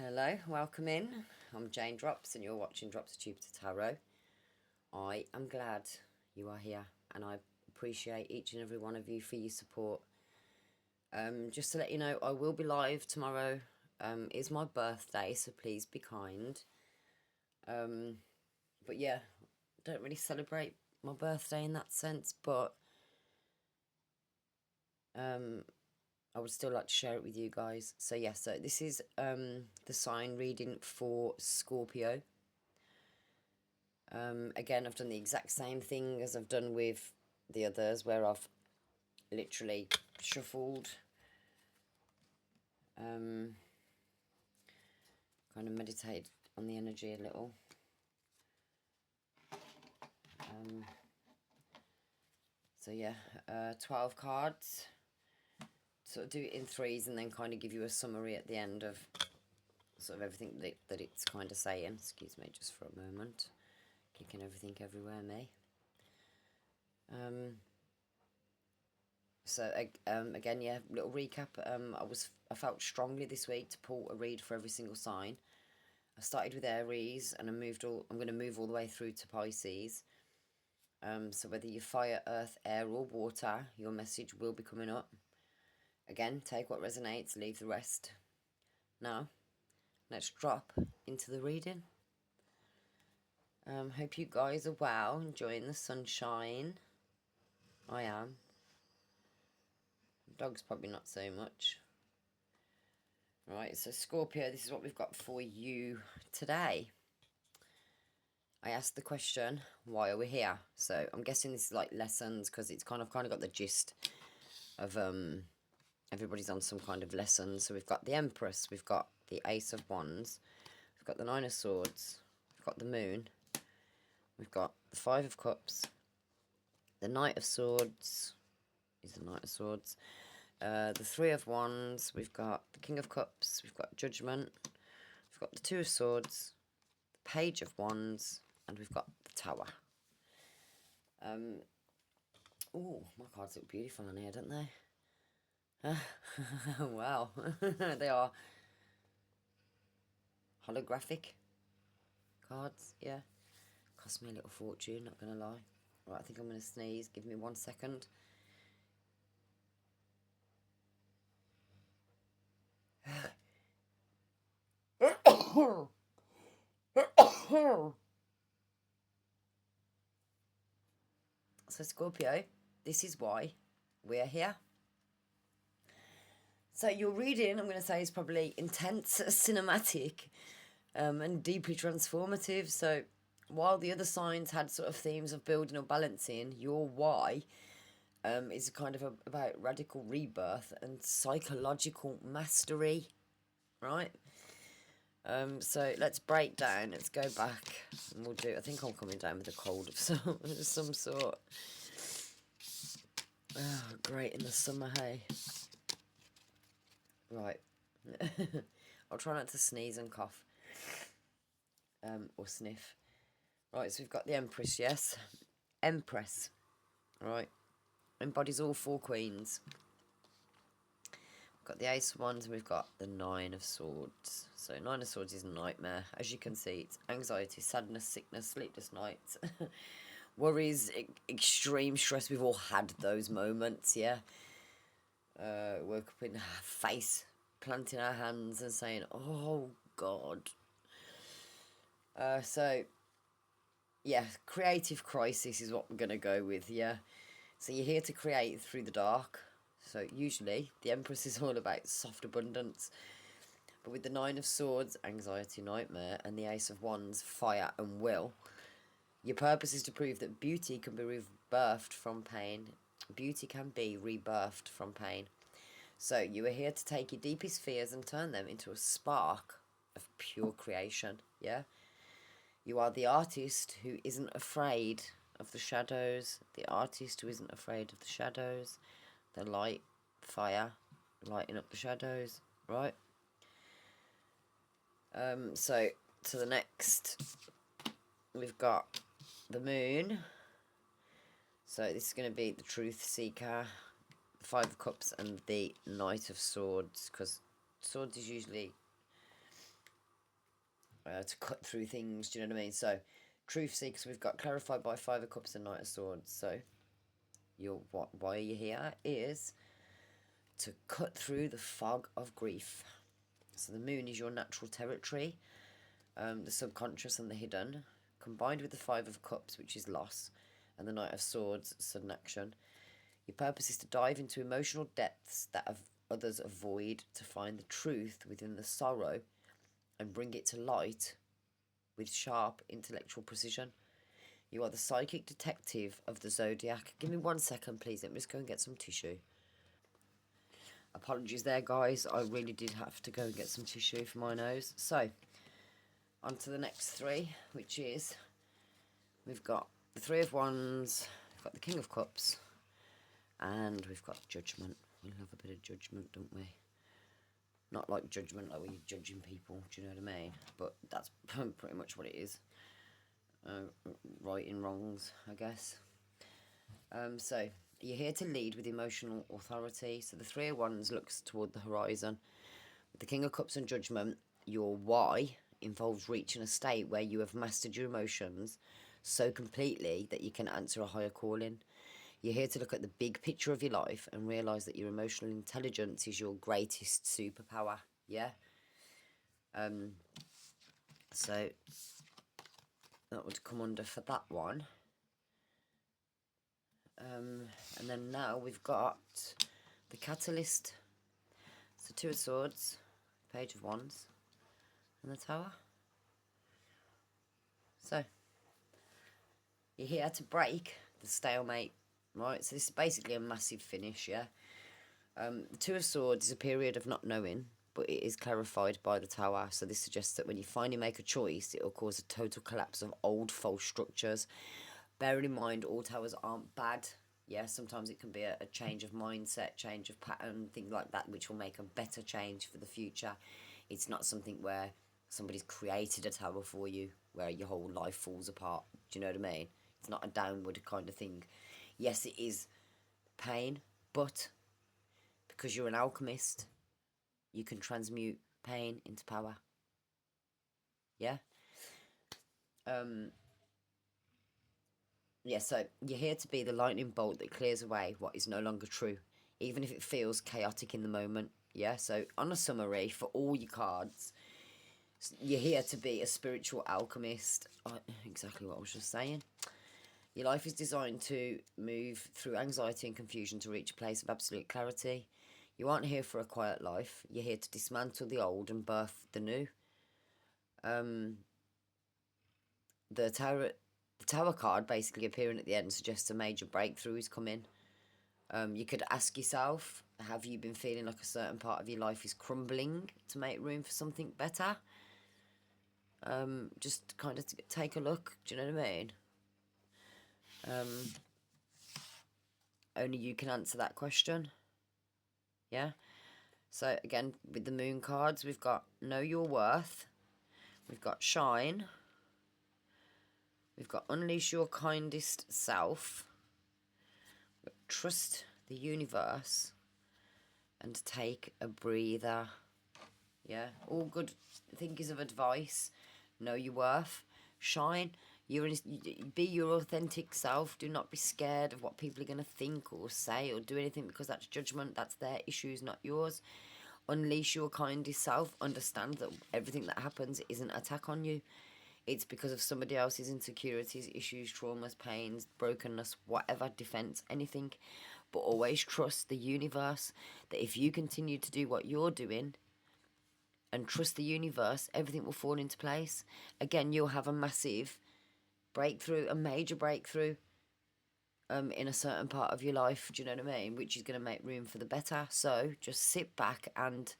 Hello, welcome in. I'm Jane Drops, and you're watching Drops of Jupiter Tarot. I am glad you are here, and I appreciate each and every one of you for your support. Just to let you know, I will be live tomorrow. It's my birthday, so please be kind. But yeah, don't really celebrate my birthday in that sense, but I would still like to share it with you guys. So yeah, so this is the sign reading for Scorpio. Again, I've done the exact same thing as I've done with the others, where I've literally shuffled, kind of meditated on the energy a little. So yeah, 12 cards. Sort of do it in threes and then kind of give you a summary at the end of sort of everything that it's kind of saying. Excuse me just for a moment. Kicking everything everywhere, me. So again, yeah, little recap. I felt strongly this week to pull a read for every single sign. I started with Aries, and I'm going to move all the way through to Pisces. So whether you're fire, earth, air, or water, your message will be coming up. Again, take what resonates, leave the rest. Now, let's drop into the reading. Hope you guys are well, enjoying the sunshine. I am. Dog's probably not so much. Right, so Scorpio, this is what we've got for you today. I asked the question, why are we here? So I'm guessing this is like lessons, because it's kind of got the gist of everybody's on some kind of lesson. So we've got the Empress, we've got the Ace of Wands, we've got the Nine of Swords, we've got the Moon, we've got the Five of Cups, the Knight of Swords is the Knight of Swords, the Three of Wands, we've got the King of Cups, we've got Judgment, we've got the Two of Swords, the Page of Wands, and we've got the Tower. Oh, my cards look beautiful on here, don't they? Wow. They are holographic cards, yeah. Cost me a little fortune, not going to lie. Right, I think I'm going to sneeze. Give me 1 second. So Scorpio, this is why we're here. So your reading, I'm going to say, is probably intense, cinematic, and deeply transformative. So while the other signs had sort of themes of building or balancing, your why is kind of about radical rebirth and psychological mastery, right? So let's break down. Let's go back, and we'll do. I think I'm coming down with a cold of some sort. Oh, great in the summer, hey. Right. I'll try not to sneeze and cough. Or sniff. Right, so we've got the Empress, yes? Empress. Right. Embodies all four queens. We've got the Ace of Wands, and we've got the Nine of Swords. So Nine of Swords is a nightmare. As you can see, it's anxiety, sadness, sickness, sleepless nights, worries, extreme stress. We've all had those moments, yeah? Woke up in face, planting our hands and saying, oh, God. So, yeah, creative crisis is what we're going to go with, yeah? So you're here to create through the dark. So usually, the Empress is all about soft abundance. But with the Nine of Swords, anxiety, nightmare, and the Ace of Wands, fire and will, your purpose is to prove that beauty can be rebirthed from pain. Beauty can be rebirthed from pain. So you are here to take your deepest fears and turn them into a spark of pure creation, yeah? You are the artist who isn't afraid of the shadows, the artist who isn't afraid of the shadows, the light, fire, lighting up the shadows, right? So to the next, we've got the Moon. So this is going to be the Truth Seeker, Five of Cups, and the Knight of Swords, because Swords is usually to cut through things. Do you know what I mean? So, truth seekers, we've got clarified by Five of Cups and Knight of Swords. So, why are you here? Is to cut through the fog of grief. So the moon is your natural territory, the subconscious and the hidden, combined with the Five of Cups, which is loss, and the Knight of Swords, sudden action. Your purpose is to dive into emotional depths that others avoid, to find the truth within the sorrow and bring it to light with sharp intellectual precision. You are the psychic detective of the zodiac. Give me 1 second, please. Let me just go and get some tissue. Apologies there, guys. I really did have to go and get some tissue for my nose. So, on to the next three, which is, we've got the Three of Wands, we've got the King of Cups, and we've got Judgment. We love a bit of judgment, don't we? Not like judgment, like we're judging people, do you know what I mean? But that's pretty much what it is. Right and wrongs, I guess. So, you're here to lead with emotional authority. So the Three of Wands looks toward the horizon. With the King of Cups and Judgment, your why involves reaching a state where you have mastered your emotions so completely that you can answer a higher calling. You're here to look at the big picture of your life and realise that your emotional intelligence is your greatest superpower. Yeah? So that would come under for that one. And then now we've got the Catalyst. So Two of Swords, Page of Wands, and the Tower. So, you're here to break the stalemate, right? So this is basically a massive finish, yeah? The Two of Swords is a period of not knowing, but it is clarified by the Tower. So this suggests that when you finally make a choice, it will cause a total collapse of old false structures. Bearing in mind, all towers aren't bad. Yeah, sometimes it can be a change of mindset, change of pattern, things like that, which will make a better change for the future. It's not something where somebody's created a tower for you, where your whole life falls apart. Do you know what I mean? It's not a downward kind of thing. Yes, it is pain, but because you're an alchemist, you can transmute pain into power. Yeah? Yeah, so you're here to be the lightning bolt that clears away what is no longer true, even if it feels chaotic in the moment. Yeah, so on a summary for all your cards, you're here to be a spiritual alchemist. Exactly what I was just saying. Your life is designed to move through anxiety and confusion to reach a place of absolute clarity. You aren't here for a quiet life. You're here to dismantle the old and birth the new. The Tower card basically appearing at the end suggests a major breakthrough is coming. You could ask yourself, have you been feeling like a certain part of your life is crumbling to make room for something better? Just kind of take a look, do you know what I mean? Only you can answer that question. Yeah? So again, with the moon cards, we've got Know Your Worth. We've got Shine. We've got Unleash Your Kindest Self. Trust the universe. And take a breather. Yeah? All good thinkers of advice. Know your worth. Shine. Be your authentic self. Do not be scared of what people are going to think or say or do anything, because that's judgment. That's their issues, not yours. Unleash your kindest self. Understand that everything that happens isn't an attack on you. It's because of somebody else's insecurities, issues, traumas, pains, brokenness, whatever, defense, anything. But always trust the universe, that if you continue to do what you're doing and trust the universe, everything will fall into place. Again, you'll have a massive breakthrough, a major breakthrough in a certain part of your life, do you know what I mean? Which is going to make room for the better. So just sit back and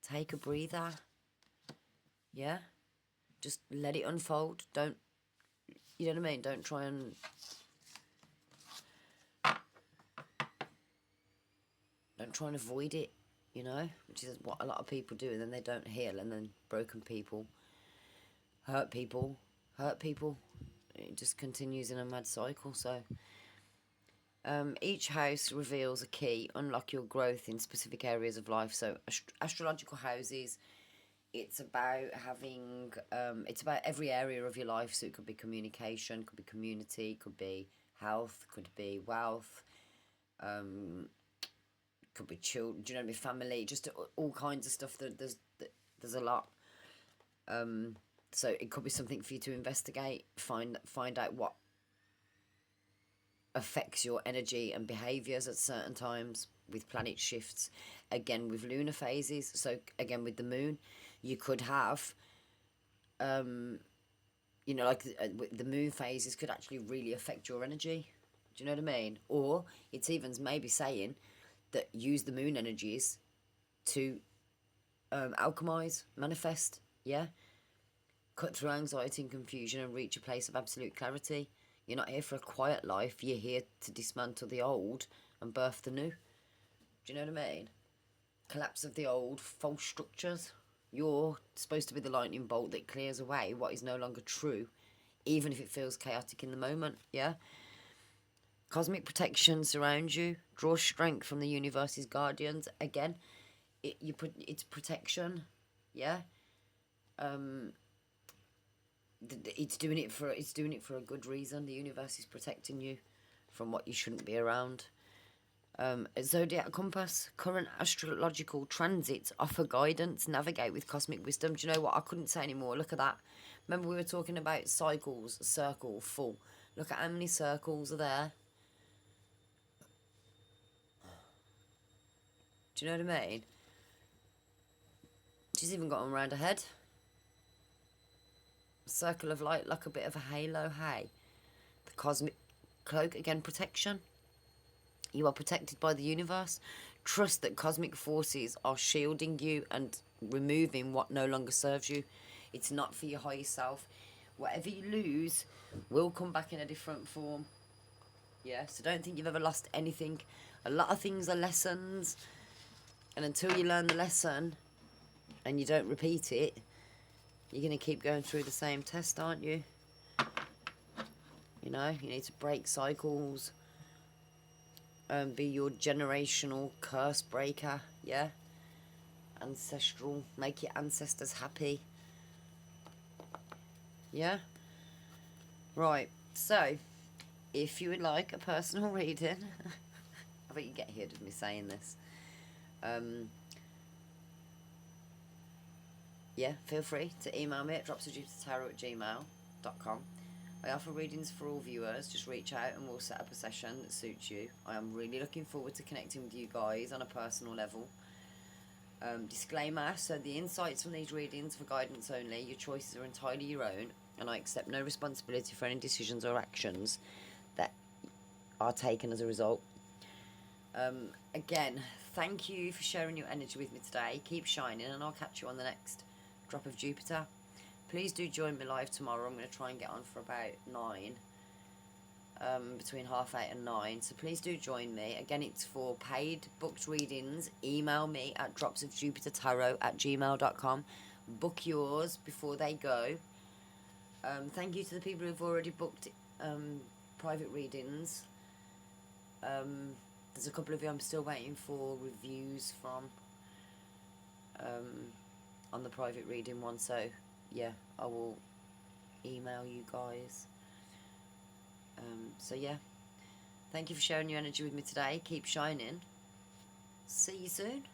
take a breather. Yeah? Just let it unfold. Don't, you know what I mean? Don't try and avoid it, you know? Which is what a lot of people do, and then they don't heal, and then broken people hurt people. It just continues in a mad cycle. So each house reveals a key. Unlock your growth in specific areas of life. So astrological houses it's about having, it's about every area of your life. So it could be communication, could be community, could be health, could be wealth, could be children, do you know what I mean, family, just all kinds of stuff. There's a lot. So it could be something for you to investigate, find out what affects your energy and behaviors at certain times with planet shifts. Again, with lunar phases. So again, with the moon, you could have, like the moon phases could actually really affect your energy. Do you know what I mean? Or it's even maybe saying that use the moon energies to alchemize, manifest, yeah? Cut through anxiety and confusion and reach a place of absolute clarity. You're not here for a quiet life, you're here to dismantle the old and birth the new. Do you know what I mean? Collapse of the old, false structures. You're supposed to be the lightning bolt that clears away what is no longer true, even if it feels chaotic in the moment, yeah? Cosmic protection surrounds you. Draw strength from the universe's guardians. Again, it's protection, yeah? It's doing it for a good reason. The universe is protecting you from what you shouldn't be around. Zodiac compass, current astrological transits offer guidance. Navigate with cosmic wisdom. Do you know what? I couldn't say anymore. Look at that. Remember we were talking about cycles, circle, full. Look at how many circles are there. Do you know what I mean? She's even got one round her head. Circle of light, like a bit of a halo. Hey, the cosmic cloak, again, protection. You are protected by the universe. Trust that cosmic forces are shielding you and removing what no longer serves you. It's not for your higher self. Whatever you lose will come back in a different form. Yeah, so don't think you've ever lost anything. A lot of things are lessons, and until you learn the lesson and you don't repeat it, you're going to keep going through the same test, aren't you? You know, you need to break cycles. Be your generational curse breaker, yeah? Ancestral, make your ancestors happy. Yeah? Right, so, if you would like a personal reading, I bet you get here with me saying this. Yeah, feel free to email me at dropsofjupitertarot@gmail.com. I offer readings for all viewers. Just reach out and we'll set up a session that suits you. I am really looking forward to connecting with you guys on a personal level. Disclaimer, so the insights from these readings for guidance only. Your choices are entirely your own, and I accept no responsibility for any decisions or actions that are taken as a result. Again, thank you for sharing your energy with me today. Keep shining, and I'll catch you on the next Drop of Jupiter. Please do join me live tomorrow. I'm going to try and get on for about 9, between 8:30 and 9. So please do join me. Again, it's for paid booked readings. Email me at dropsofjupitertarot@gmail.com. Book yours before they go. Thank you to the people who've already booked private readings. There's a couple of you I'm still waiting for reviews from on the private reading one, so yeah, I will email you guys. So yeah, thank you for sharing your energy with me today. Keep shining. See you soon.